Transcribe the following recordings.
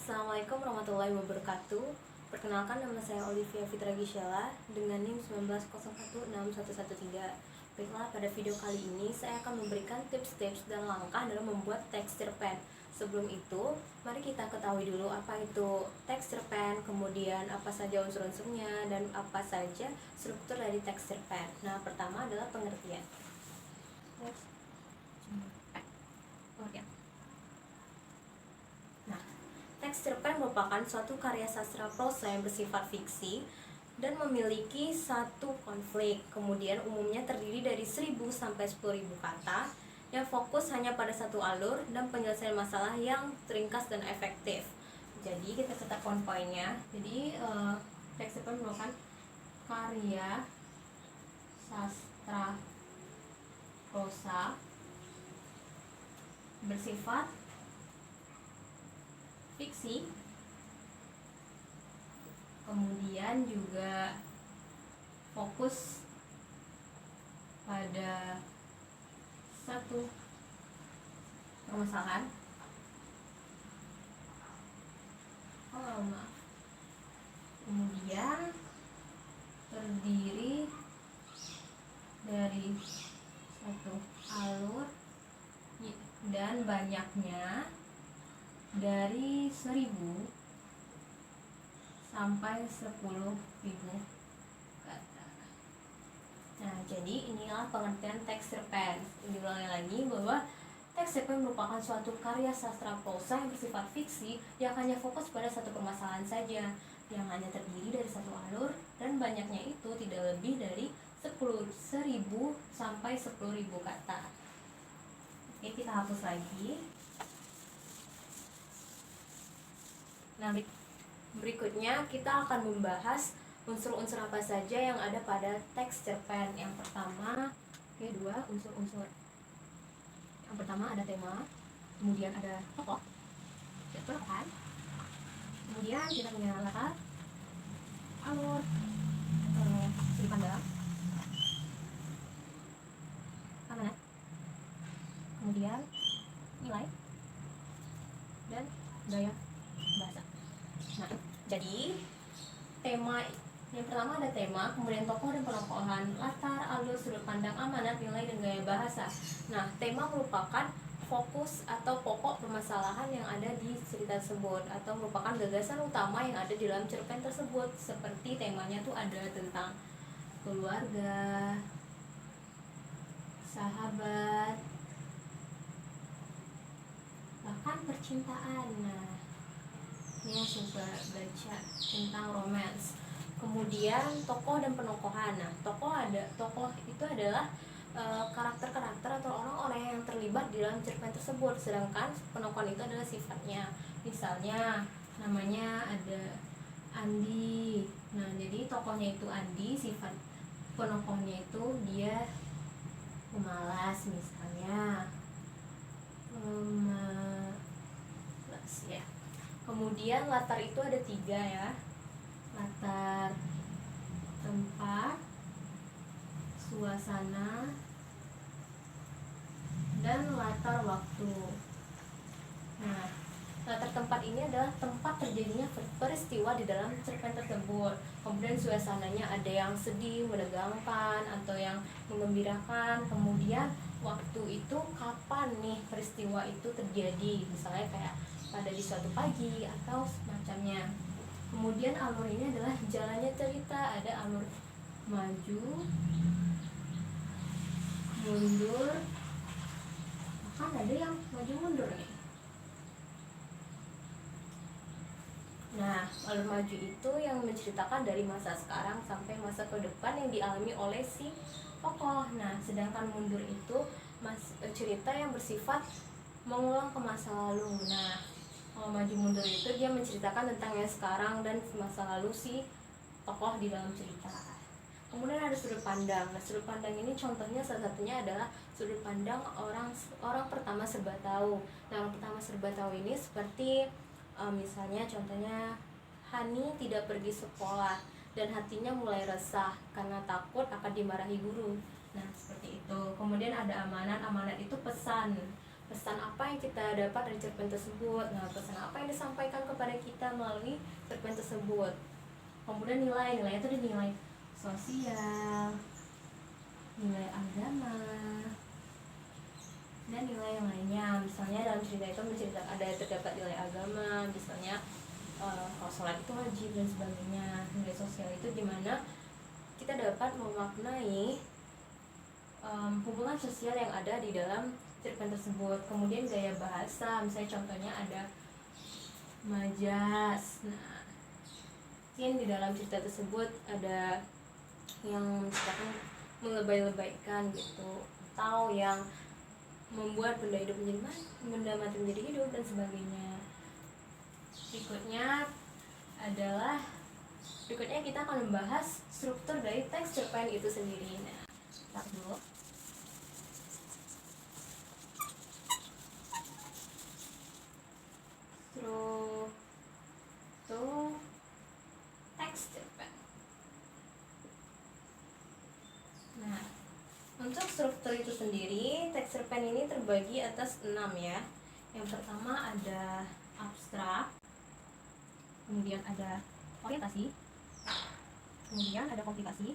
Assalamualaikum warahmatullahi wabarakatuh. Perkenalkan, nama saya Olivia Fitra Gisela dengan NIM 19016113. Baiklah, pada video kali ini saya akan memberikan tips-tips dan langkah dalam membuat texture pen. Sebelum itu, mari kita ketahui dulu apa itu texture pen, kemudian apa saja unsur-unsurnya, dan apa saja struktur dari texture pen. Nah, pertama adalah pengertian. Texture pen merupakan suatu karya sastra prosa yang bersifat fiksi dan memiliki satu konflik. Kemudian umumnya terdiri dari 1.000 sampai 10.000 kata yang fokus hanya pada satu alur dan penyelesaian masalah yang ringkas dan efektif. Jadi kita catat poin-poinnya. Jadi texture pen merupakan karya sastra prosa bersifat fiksi, kemudian juga fokus pada satu permasalahan. Kemudian terdiri dari satu alur dan banyaknya dari 1.000 sampai 10.000 kata. Nah, jadi inilah pengertian texture pen. Diulangi lagi bahwa texture pen merupakan suatu karya sastra prosa yang bersifat fiksi yang hanya fokus pada satu permasalahan saja, yang hanya terdiri dari satu alur dan banyaknya itu tidak lebih dari 1.000 sampai 10.000 kata. Oke, kita hapus lagi. Nah, berikutnya kita akan membahas unsur-unsur apa saja yang ada pada texture pen. Yang pertama, kedua, unsur-unsur. Yang pertama ada tema, kemudian ada tokoh, perokan, kemudian kita punya latar, alur, sudut pandang, amanat, kemudian nilai, dan gaya bahasa. Nah, jadi tema yang pertama ada tema, kemudian tokoh dan penokohan, latar, alur, sudut pandang, amanat, nilai, dan gaya bahasa. Nah, tema merupakan fokus atau pokok permasalahan yang ada di cerita tersebut atau merupakan gagasan utama yang ada di dalam cerpen tersebut. Seperti temanya tuh ada tentang keluarga, sahabat, bahkan percintaan. Nah, yang suka baca tentang romance. Kemudian tokoh dan penokohan. Nah, tokoh itu adalah karakter-karakter atau orang-orang yang terlibat di dalam cerpen tersebut, sedangkan penokohan itu adalah sifatnya. Misalnya namanya ada Andi. Nah, jadi tokohnya itu Andi, sifat penokohnya itu dia pemalas misalnya. Ya. Kemudian latar itu ada 3 ya, latar tempat, suasana, dan latar waktu. Nah, latar tempat ini adalah tempat terjadinya peristiwa di dalam cerpen tersebut. Kemudian suasananya ada yang sedih, menegangkan, atau yang menggembirakan. Kemudian waktu itu kapan nih peristiwa itu terjadi, misalnya kayak pada di suatu pagi atau semacamnya. Kemudian alur ini adalah jalannya cerita, ada alur maju, mundur, bahkan ada yang maju mundur nih. Nah, alur maju itu yang menceritakan dari masa sekarang sampai masa ke depan yang dialami oleh si tokoh. Nah, sedangkan mundur itu cerita yang bersifat mengulang ke masa lalu. Nah, kalau maju mundur itu dia menceritakan tentang yang sekarang dan masa lalu si tokoh di dalam cerita. Kemudian ada sudut pandang. Nah, sudut pandang ini contohnya salah satunya adalah sudut pandang orang pertama serba tahu. Nah, orang pertama serba tahu ini seperti misalnya contohnya Hani tidak pergi sekolah dan hatinya mulai resah karena takut akan dimarahi guru. Nah, seperti itu. Kemudian ada amanat. Amanat itu pesan. pesan apa yang kita dapat dari cerpen tersebut. Nah, pesan apa yang disampaikan kepada kita melalui cerpen tersebut. Kemudian nilai-nilai itu ada nilai sosial, nilai agama, dan nilai yang lainnya. Misalnya dalam cerita itu ada terdapat nilai agama, misalnya kalau sholat itu wajib dan sebagainya. Nilai sosial itu dimana kita dapat memaknai hubungan sosial yang ada di dalam cerpen tersebut. Kemudian gaya bahasa, misalnya contohnya ada majas. Nah, mungkin di dalam cerita tersebut ada yang menceritakan melebay-lebaykan gitu, atau yang membuat benda hidup menjadi mati, benda mati menjadi hidup dan sebagainya. Berikutnya kita akan membahas struktur dari teks cerpen itu sendiri. Nah, start dulu. Struktur teks cerpen. Nah, untuk struktur itu sendiri, teks cerpen ini terbagi atas 6 ya. Yang pertama ada abstrak, kemudian ada orientasi, kemudian ada komplikasi,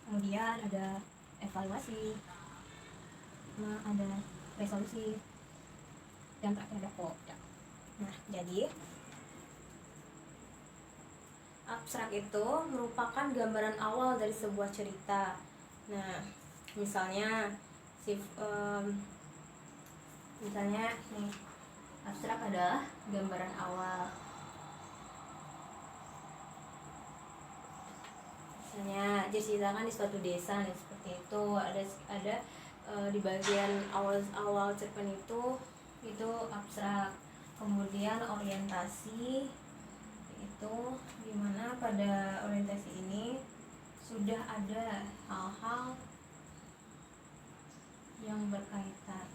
kemudian ada evaluasi, ada resolusi, dan terakhir ada pokja. Nah, jadi abstrak itu merupakan gambaran awal dari sebuah cerita. Nah, misalnya nih, abstrak adalah gambaran awal. Misalnya diceritakan di suatu desa nih, seperti itu. Ada di bagian awal cerpen itu abstrak. Kemudian orientasi, itu dimana pada orientasi ini sudah ada hal-hal yang berkaitan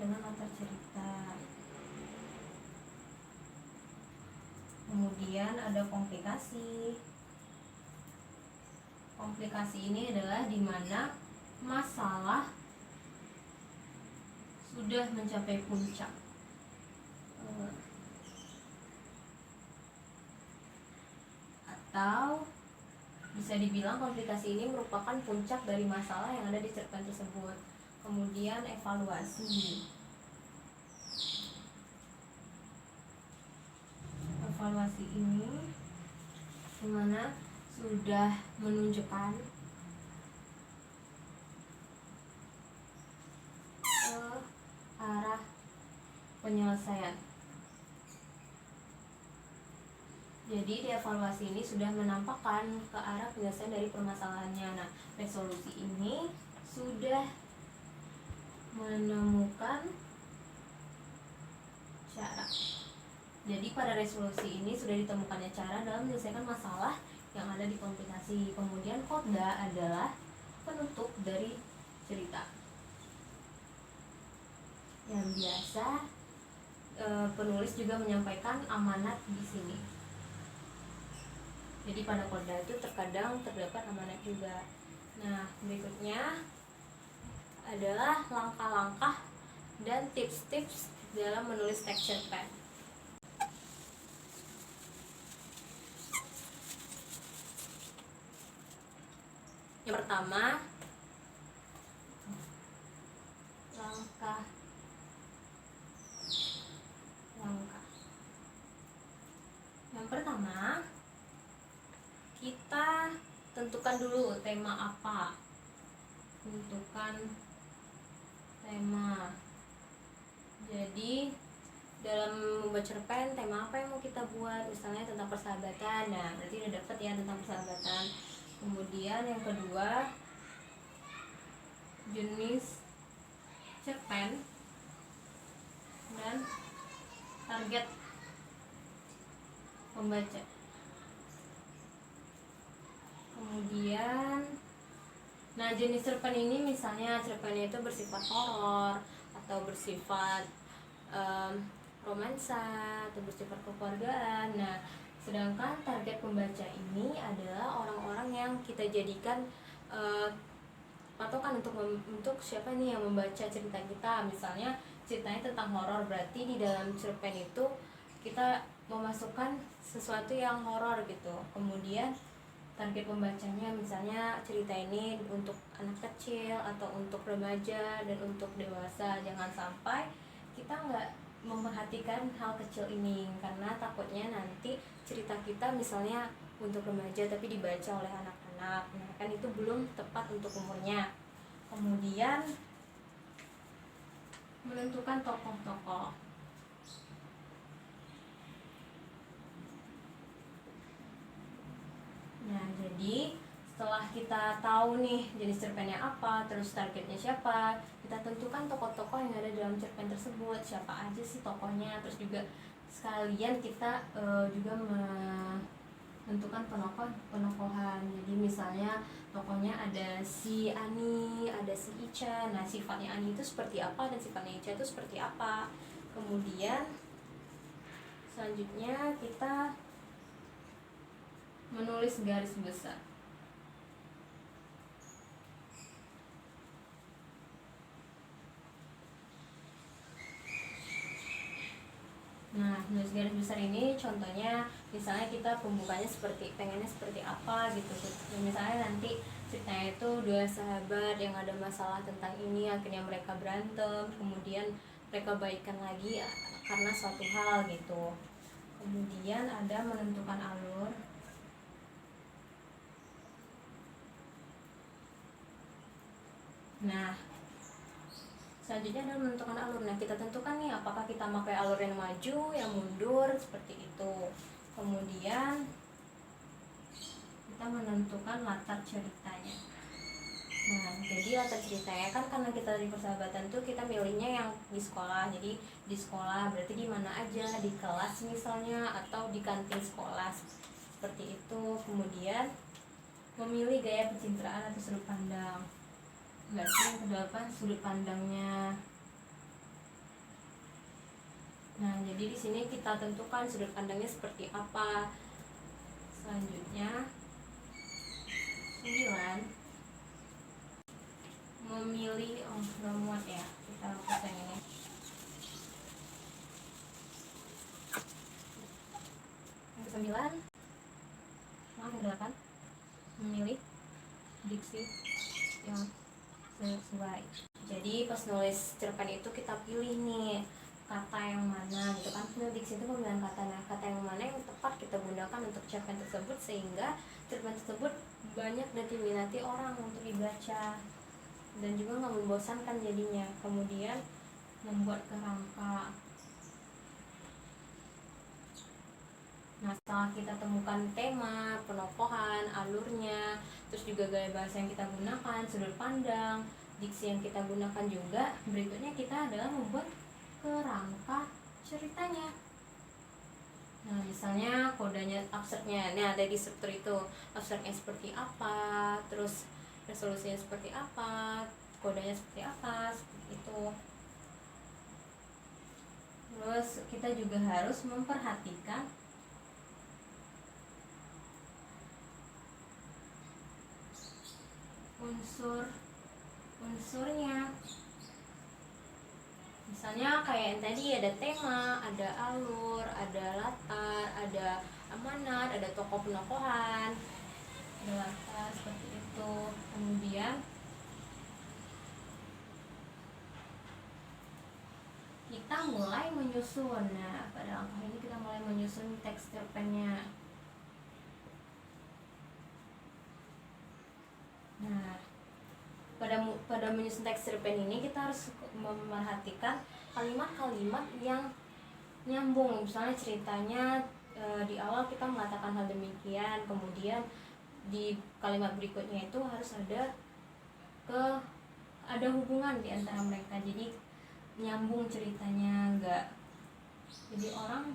dengan latar cerita. Kemudian ada komplikasi. Komplikasi ini adalah dimana masalah sudah mencapai puncak. Atau bisa dibilang komplikasi ini merupakan puncak dari masalah yang ada di cerpen tersebut. Kemudian evaluasi. Evaluasi ini dimana sudah menunjukkan arah penyelesaian. Jadi di evaluasi ini sudah menampakkan ke arah penyelesaian dari permasalahannya. Nah, resolusi ini sudah menemukan cara. Jadi pada resolusi ini sudah ditemukannya cara dalam menyelesaikan masalah yang ada di komplikasi. Kemudian kodda adalah penutup dari cerita. Yang biasa penulis juga menyampaikan amanat di sini. Jadi pada kodda itu terkadang terdapat amanat juga. Nah, berikutnya adalah langkah-langkah dan tips-tips dalam menulis teks cerpen. Yang pertama, langkah. Yang pertama, kita tentukan dulu tema apa. Tentukan tema. Jadi dalam membuat cerpen, tema apa yang mau kita buat? Misalnya tentang persahabatan. Nah, berarti udah dapet ya tentang persahabatan. Kemudian yang kedua, jenis cerpen dan target pembaca. Kemudian, nah jenis cerpen ini misalnya cerpennya itu bersifat horor atau bersifat romansa atau bersifat kekeluargaan. Nah, Sedangkan target pembaca ini adalah orang-orang yang kita jadikan patokan untuk siapa nih yang membaca cerita kita. Misalnya ceritanya tentang horor, berarti di dalam cerpen itu kita memasukkan sesuatu yang horor gitu. Kemudian target pembacanya misalnya cerita ini untuk anak kecil atau untuk remaja dan untuk dewasa. Jangan sampai kita nggak memperhatikan hal kecil ini, karena takutnya nanti cerita kita misalnya untuk remaja tapi dibaca oleh anak-anak, nah kan itu belum tepat untuk umurnya. Kemudian menentukan tokoh-tokoh. Nah, jadi setelah kita tahu nih jenis cerpennya apa, terus targetnya siapa, kita tentukan tokoh-tokoh yang ada dalam cerpen tersebut, siapa aja sih tokohnya, terus juga sekalian kita juga menentukan penokohan. Jadi misalnya tokohnya ada si Ani, ada si Ica. Nah, sifatnya Ani itu seperti apa dan sifatnya Ica itu seperti apa. Kemudian selanjutnya kita menulis garis besar. Nah, menulis garis besar ini contohnya misalnya kita pembukanya pengennya seperti apa gitu. Misalnya nanti ceritanya itu dua sahabat yang ada masalah tentang ini, akhirnya mereka berantem, kemudian mereka baikan lagi karena suatu hal gitu. Kemudian ada menentukan alur. Nah, selanjutnya adalah menentukan alur. Nah, kita tentukan nih apakah kita pakai alur yang maju, yang mundur, seperti itu. Kemudian kita menentukan latar ceritanya. Nah, jadi latar ceritanya kan karena kita di persahabatan tuh kita milihnya yang di sekolah. Jadi di sekolah berarti di mana aja, di kelas misalnya atau di kantin sekolah. Seperti itu. Kemudian memilih gaya pencitraan atau sudut pandang. Berarti yang kedelapan sudut pandangnya. Nah, jadi di sini kita tentukan sudut pandangnya seperti apa. Selanjutnya 9, memilih muat ya, kita hapus yang ini. Yang ke-9, yang 8, memilih diksi yang sesuai. Jadi pas nulis cerpen itu kita pilih nih kata yang mana gitu kan. Diksi itu pemilihan kata. Nah, kata yang mana yang tepat kita gunakan untuk cerpen tersebut sehingga cerpen tersebut banyak dan diminati orang untuk dibaca dan juga nggak membosankan jadinya. Kemudian membuat kerangka. Nah, setelah kita temukan tema, penokohan, alurnya, terus juga gaya bahasa yang kita gunakan, sudut pandang, diksi yang kita gunakan juga, berikutnya kita adalah membuat kerangka ceritanya. Nah, misalnya kodenya, abstraknya, nah ada di struktur itu, abstraknya seperti apa, terus resolusinya seperti apa, kodenya seperti apa, seperti itu. Terus kita juga harus memperhatikan unsurnya. Misalnya kayak yang tadi ada tema, ada alur, ada latar, ada amanat, ada tokoh penokohan, ada latar, seperti itu. Kemudian kita mulai menyusun. Nah, pada langkah ini kita mulai menyusun teks cerpennya. Nah, pada menyusun teks cerpen ini kita harus memperhatikan kalimat-kalimat yang nyambung. Misalnya ceritanya di awal kita mengatakan hal demikian, kemudian di kalimat berikutnya itu harus ada hubungan di antara mereka. Jadi nyambung ceritanya, jadi orang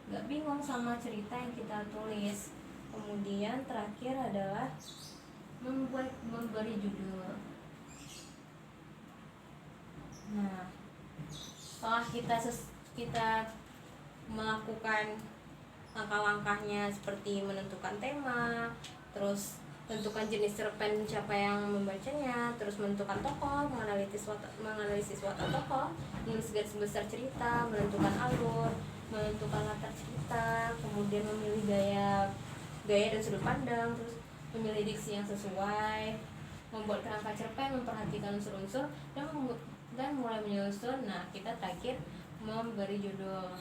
nggak bingung sama cerita yang kita tulis. Kemudian terakhir adalah memberi judul. Nah, setelah kita melakukan langkah-langkahnya seperti menentukan tema, terus menentukan jenis cerpen siapa yang membacanya, terus menentukan tokoh, menganalisis watak tokoh, menulis garis besar cerita, menentukan alur, menentukan latar cerita, kemudian memilih gaya dan sudut pandang, terus memilih diksi yang sesuai, membuat kerangka cerpen, memperhatikan unsur-unsur, dan mulai menyusun. Nah, kita terakhir memberi judul,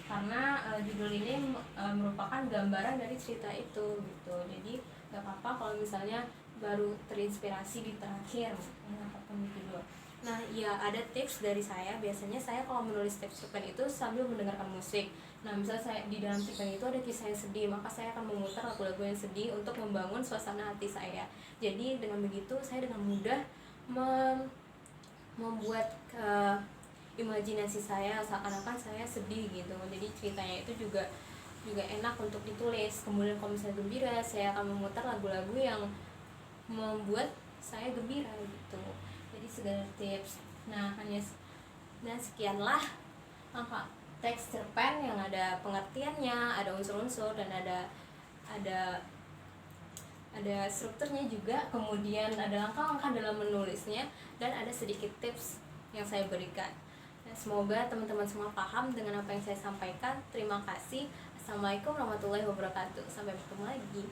karena judul ini merupakan gambaran dari cerita itu gitu. Jadi gak apa-apa kalau misalnya baru terinspirasi di terakhir apapun judul. Nah, ya ada tips dari saya. Biasanya saya kalau menulis teks cerpen itu sambil mendengarkan musik. Nah, misalnya saya di dalam cerpen itu ada kisah yang sedih, maka saya akan memutar lagu-lagu yang sedih untuk membangun suasana hati saya. Jadi dengan begitu saya dengan mudah membuat imajinasi saya seakan-akan saya sedih gitu. Jadi ceritanya itu juga enak untuk ditulis. Kemudian kalau misalnya gembira, saya akan memutar lagu-lagu yang membuat saya gembira gitu. Jadi segala tips. Nah, sekianlah angka teks cerpen yang ada pengertiannya, ada unsur-unsur, dan ada strukturnya juga, kemudian ada langkah-langkah dalam menulisnya, dan ada sedikit tips yang saya berikan. Nah, semoga teman-teman semua paham dengan apa yang saya sampaikan. Terima kasih. Assalamualaikum warahmatullahi wabarakatuh. Sampai bertemu lagi.